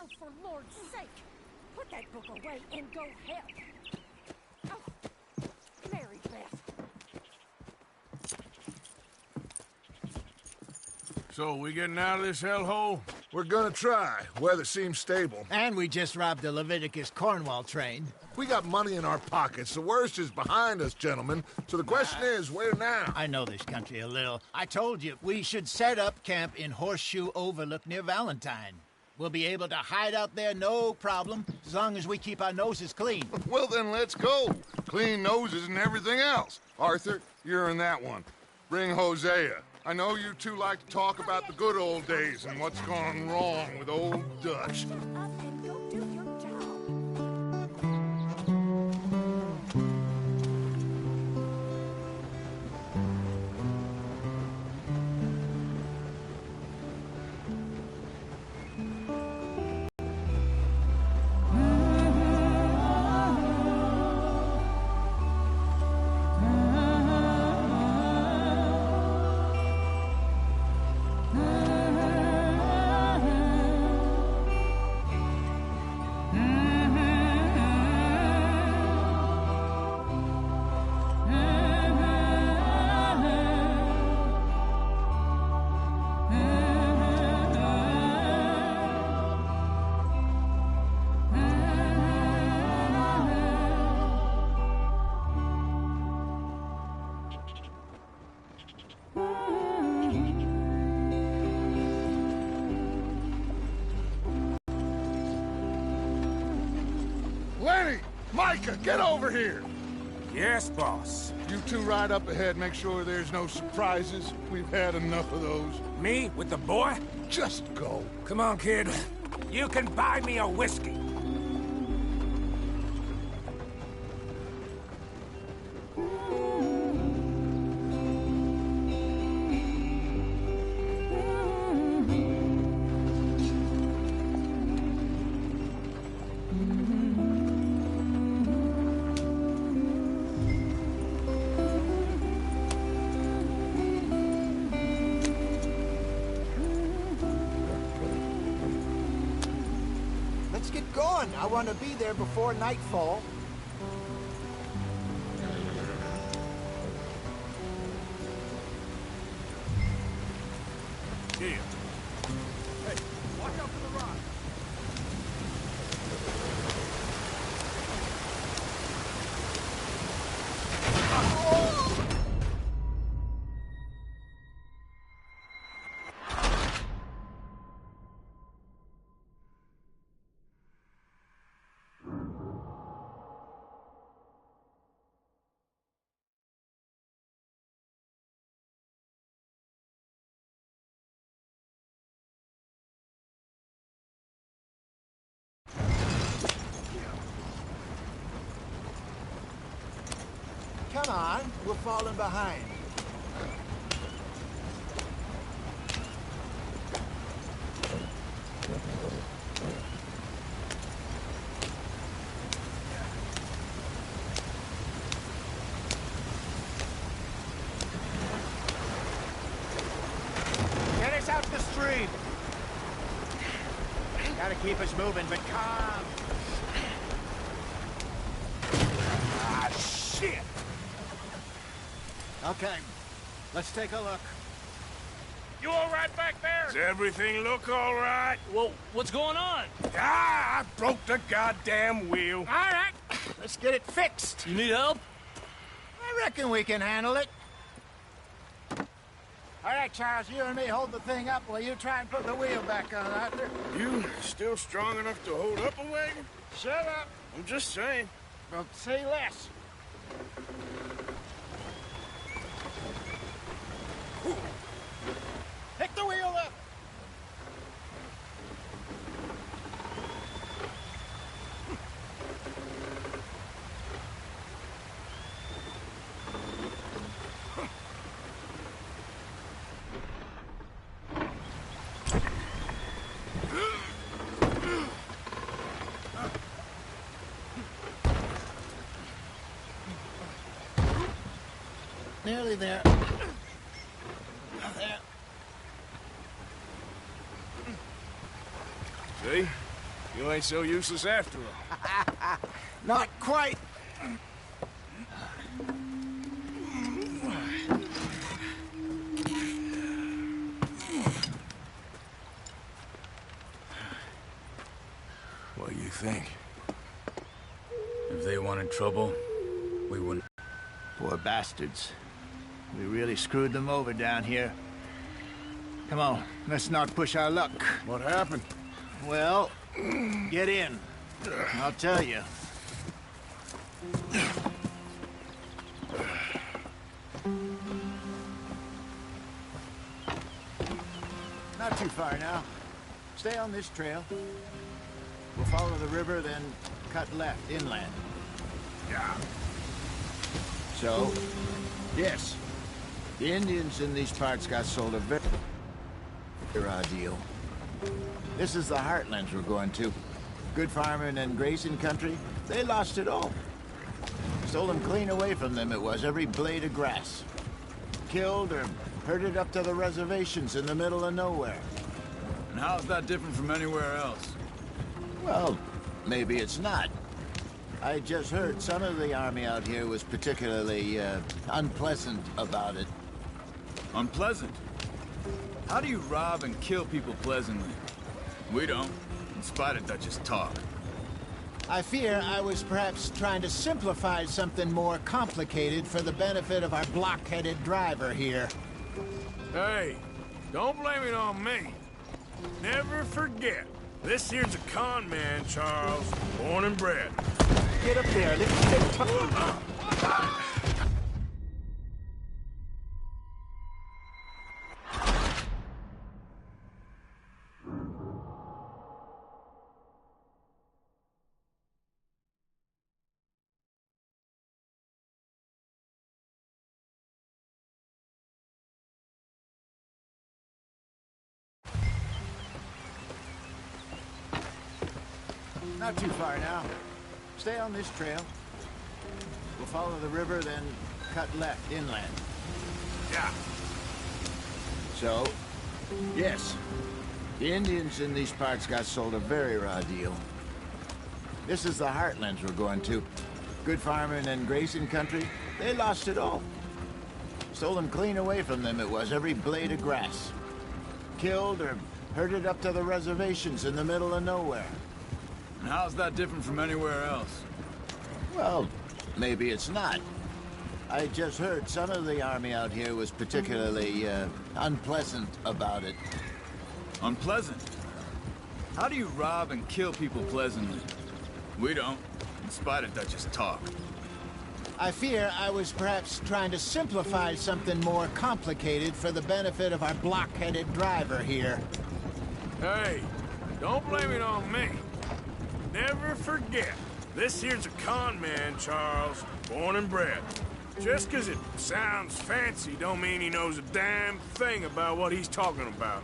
Oh, for Lord's sake! Put that book away and go help! Oh, Mary Beth. So, we getting out of this hellhole? We're gonna try. Weather seems stable. And we just robbed the Leviticus Cornwall train. We got money in our pockets. The worst is behind us, gentlemen. So the question is, where now? I know this country a little. I told you, we should set up camp in Horseshoe Overlook near Valentine. We'll be able to hide out there, no problem, as long as we keep our noses clean. Well, then let's go. Clean noses and everything else. Arthur, you're in that one. Bring Hosea. I know you two like to talk about the good old days and what's gone wrong with old Dutch. Shut up and go do your job. Lenny! Micah, get over here! Yes, boss. You two ride up ahead, make sure there's no surprises. We've had enough of those. Me with the boy? Just go. Come on, kid. You can buy me a whiskey. Let's get going. I want to be there before nightfall. Here. Hey, watch out for the rock. Come on, we're falling behind. Get us out the stream. Gotta keep us moving, but calm. Ah, shit! Okay, let's take a look. You all right back there? Does everything look all right? Well, what's going on? Ah, I broke the goddamn wheel. All right, let's get it fixed. You need help? I reckon we can handle it. All right, Charles, you and me hold the thing up while you try and put the wheel back on, Arthur. You still strong enough to hold up a wagon? Shut up. I'm just saying. Well, say less. Nearly there. There. See? You ain't so useless after all. Not quite. What do you think? If they wanted trouble, we wouldn't. Poor bastards. We really screwed them over down here. Come on, let's not push our luck. What happened? Well, get in. I'll tell you. Not too far now. Stay on this trail. We'll follow the river, then cut left inland. Yeah. So, yes, the Indians in these parts got sold a very raw deal. This is the heartlands we're going to. Good farming and grazing country, they lost it all. Stole them clean away from them, it was, every blade of grass. Killed or herded up to the reservations in the middle of nowhere. And how's that different from anywhere else? Well, maybe it's not. I just heard some of the army out here was particularly, unpleasant about it. Unpleasant? How do you rob and kill people pleasantly? We don't, in spite of Dutch's talk. I fear I was perhaps trying to simplify something more complicated for the benefit of our block-headed driver here. Hey, don't blame it on me. Never forget, this here's a con man, Charles, born and bred. Get up there, Not too far now. Stay on this trail. We'll follow the river, then cut left inland. Yeah. So, yes, the Indians in these parts got sold a very raw deal. This is the heartlands we're going to. Good farming and grazing country, they lost it all. Stole them clean away from them, it was, every blade of grass. Killed or herded up to the reservations in the middle of nowhere. And how's that different from anywhere else? Well, maybe it's not. I just heard some of the army out here was particularly, unpleasant about it. Unpleasant? How do you rob and kill people pleasantly? We don't, in spite of Dutch's talk. I fear I was perhaps trying to simplify something more complicated for the benefit of our block-headed driver here. Hey, don't blame it on me. Never forget, this here's a con man, Charles, born and bred. Just 'cause it sounds fancy don't mean he knows a damn thing about what he's talking about.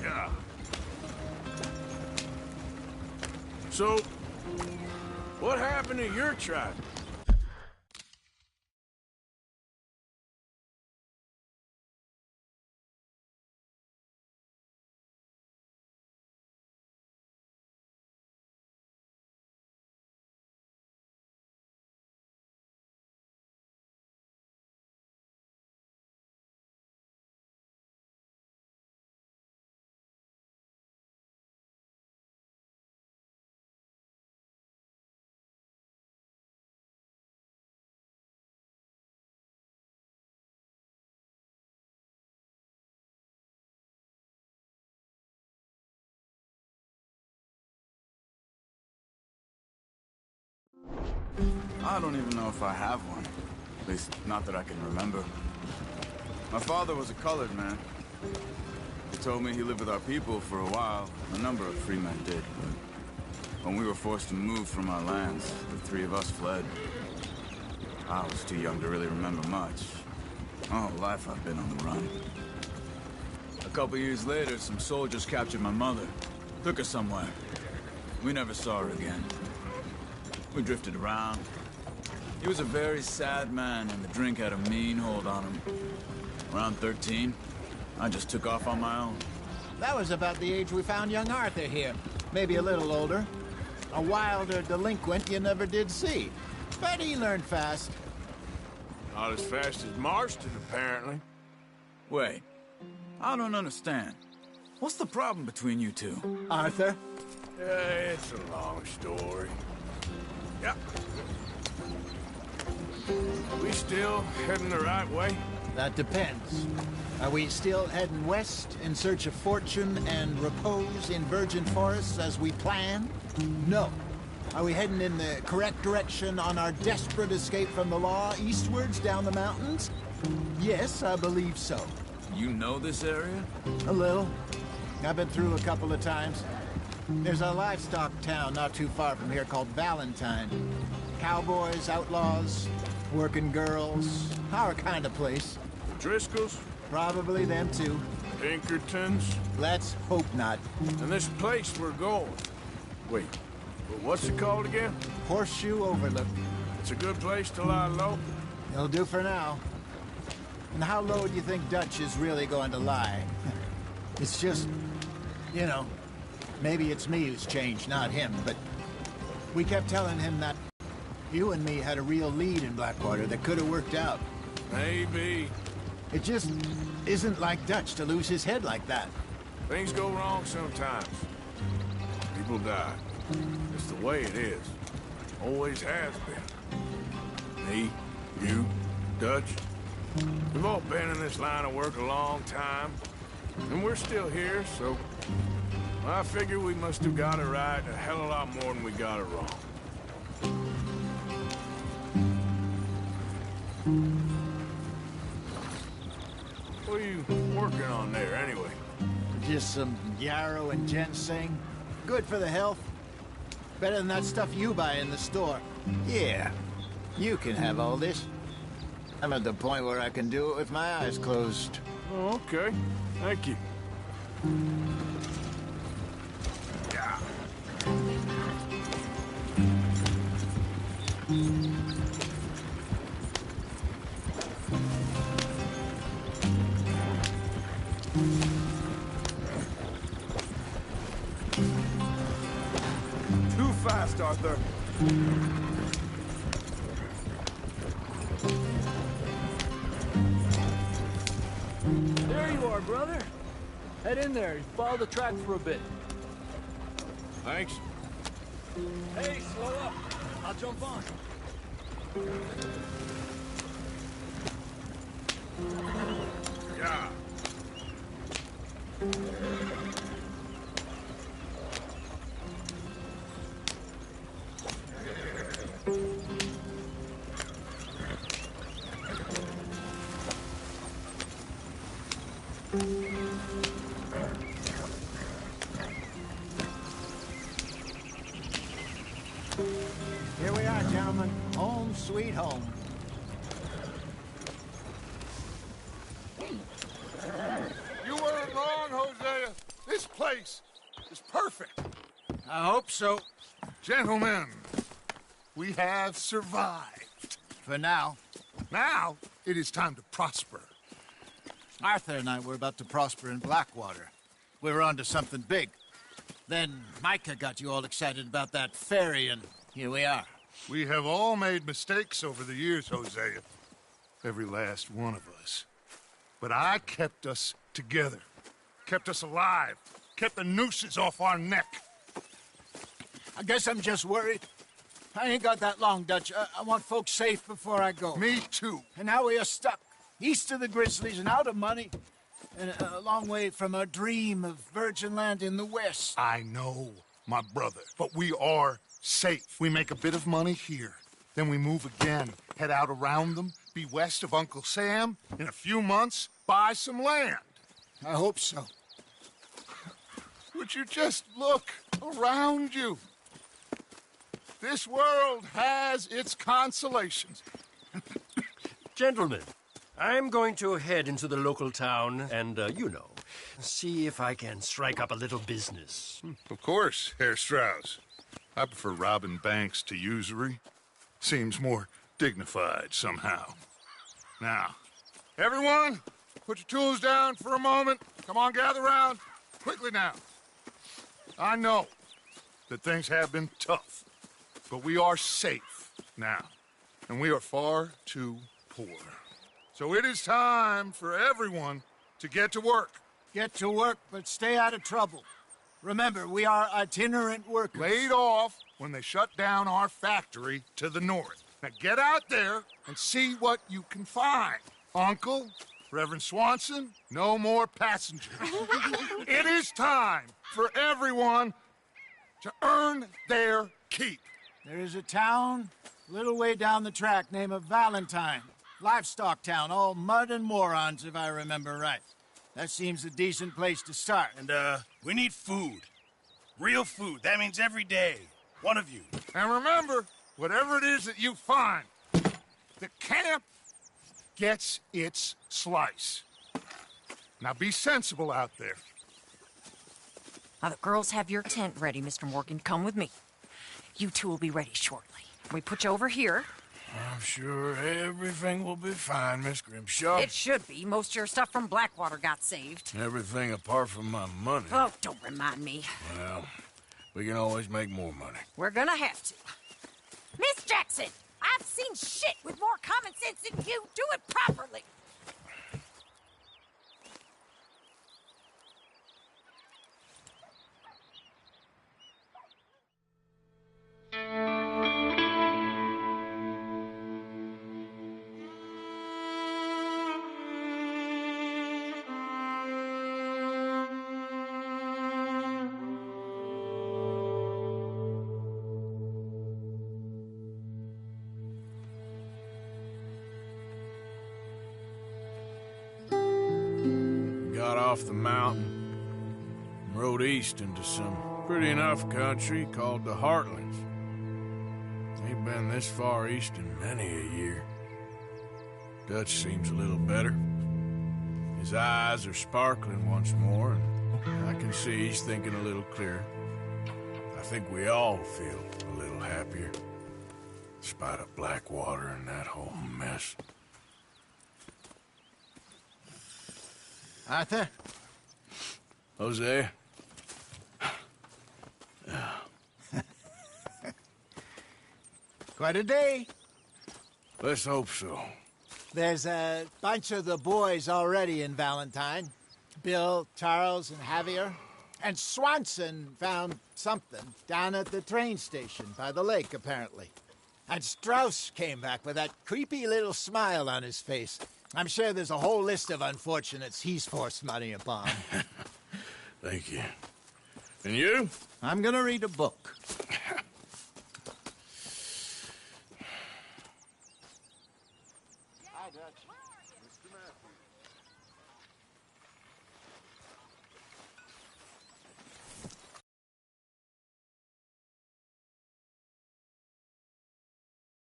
Yeah. So, what happened to your tribe? I don't even know if I have one. At least, not that I can remember. My father was a colored man. He told me he lived with our people for a while. A number of free men did, but when we were forced to move from our lands, the three of us fled. I was too young to really remember much. My whole life I've been on the run. A couple years later, some soldiers captured my mother. Took her somewhere. We never saw her again. We drifted around. He was a very sad man, and the drink had a mean hold on him. Around 13, I just took off on my own. That was about the age we found young Arthur here. Maybe a little older. A wilder delinquent you never did see. But he learned fast. Not as fast as Marston, apparently. Wait, I don't understand. What's the problem between you two? Arthur? Yeah, it's a long story. Yep. We still heading the right way? That depends. Are we still heading west in search of fortune and repose in virgin forests as we planned? No. Are we heading in the correct direction on our desperate escape from the law eastwards down the mountains? Yes, I believe so. You know this area? A little. I've been through a couple of times. There's a livestock town not too far from here called Valentine. Cowboys, outlaws, working girls, our kind of place. The Driscolls? Probably them too. Pinkertons? Let's hope not. And this place we're going. Wait, what's it called again? Horseshoe Overlook. It's a good place to lie low? It'll do for now. And how low do you think Dutch is really going to lie? It's just, you know, maybe it's me who's changed, not him, but we kept telling him that you and me had a real lead in Blackwater that could have worked out. Maybe. It just isn't like Dutch to lose his head like that. Things go wrong sometimes. People die. It's the way it is. Always has been. Me, you, Dutch. We've all been in this line of work a long time. And we're still here, so... I figure we must have got it right a hell of a lot more than we got it wrong. What are you working on there, anyway? Just some yarrow and ginseng. Good for the health. Better than that stuff you buy in the store. Yeah, you can have all this. I'm at the point where I can do it with my eyes closed. Oh, okay. Thank you. Yeah. Too fast, Arthur. There you are, brother. Head in there and follow the track for a bit. Thanks. Hey, slow up. I'll jump on. Yeah. Here we are, gentlemen. Home sweet home. You weren't wrong, Hosea. This place is perfect. I hope so. Gentlemen, we have survived. For now. Now, it is time to prosper. Arthur and I were about to prosper in Blackwater. We were on to something big. Then Micah got you all excited about that ferry, and here we are. We have all made mistakes over the years, Hosea. Every last one of us. But I kept us together. Kept us alive. Kept the nooses off our neck. I guess I'm just worried. I ain't got that long, Dutch. I want folks safe before I go. Me too. And now we are stuck, east of the Grizzlies and out of money, and a long way from our dream of virgin land in the west. I know, my brother, but we are safe. We make a bit of money here. Then we move again, head out around them, be west of Uncle Sam. In a few months, buy some land. I hope so. Would you just look around you? This world has its consolations. Gentlemen, I'm going to head into the local town and, you know, see if I can strike up a little business. Of course, Herr Strauss. I prefer robbing banks to usury. Seems more dignified somehow. Now, everyone, put your tools down for a moment. Come on, gather round. Quickly now. I know that things have been tough, but we are safe now, and we are far too poor. So it is time for everyone to get to work. Get to work, but stay out of trouble. Remember, we are itinerant workers. Laid off when they shut down our factory to the north. Now get out there and see what you can find. Uncle, Reverend Swanson, no more passengers. It is time for everyone to earn their keep. There is a town a little way down the track named Valentine. Livestock town, all mud and morons, if I remember right. That seems a decent place to start. And, we need food. Real food. That means every day. One of you. And remember, whatever it is that you find, the camp gets its slice. Now be sensible out there. Now, the girls have your tent ready, Mr. Morgan. Come with me. You two will be ready shortly. We put you over here. I'm sure everything will be fine, Miss Grimshaw. It should be. Most of your stuff from Blackwater got saved. Everything apart from my money. Oh, don't remind me. Well, we can always make more money. We're gonna have to. Miss Jackson, I've seen shit with more common sense than you. Do it properly. Got off the mountain and rode east into some pretty enough country called the Heartlands. Ain't been this far east in many a year. Dutch seems a little better. His eyes are sparkling once more, and I can see he's thinking a little clearer. I think we all feel a little happier, in spite of Blackwater and that whole mess. Arthur? Jose? Quite a day. Let's hope so. There's a bunch of the boys already in Valentine. Bill, Charles, and Javier. And Swanson found something down at the train station by the lake, apparently. And Strauss came back with that creepy little smile on his face. I'm sure there's a whole list of unfortunates he's forced money upon. Thank you. And you? I'm gonna read a book.